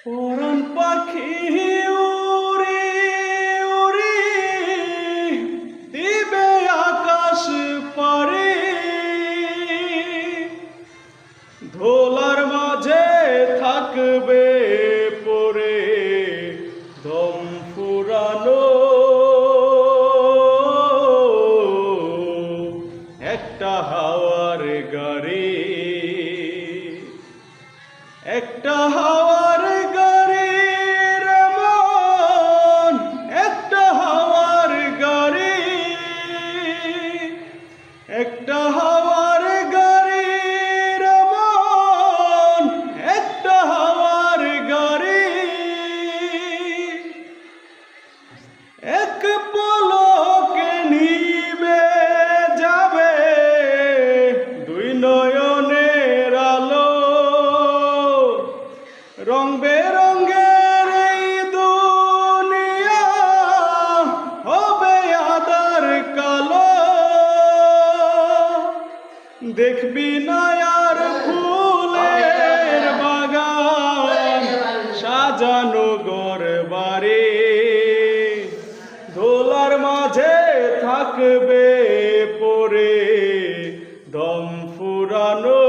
পরাণ পাখি উড়ে উড়ে দিবে আকাশ পারে, ধোলার মাঝে থাকবে পরে দম ফুরানো একটা হাওয়ার গাড়ি, একটা হাওয়ার গাড়ি রে মন, একটা হাওয়ার গাড়ি, একটা হাওয়ার গাড়ি রে মন, একটা হাওয়ার গাড়ি। এক পলকে নিবে যাবে দুই নয়নের আলো, রং বেরঙের এই দুনিয়া হবে আধার কালো। দেখবি না আর ফুলের বাগান সাজানো ঘর বাড়ি, ধোলার মাঝে থাকবে পরে দম ফুরানো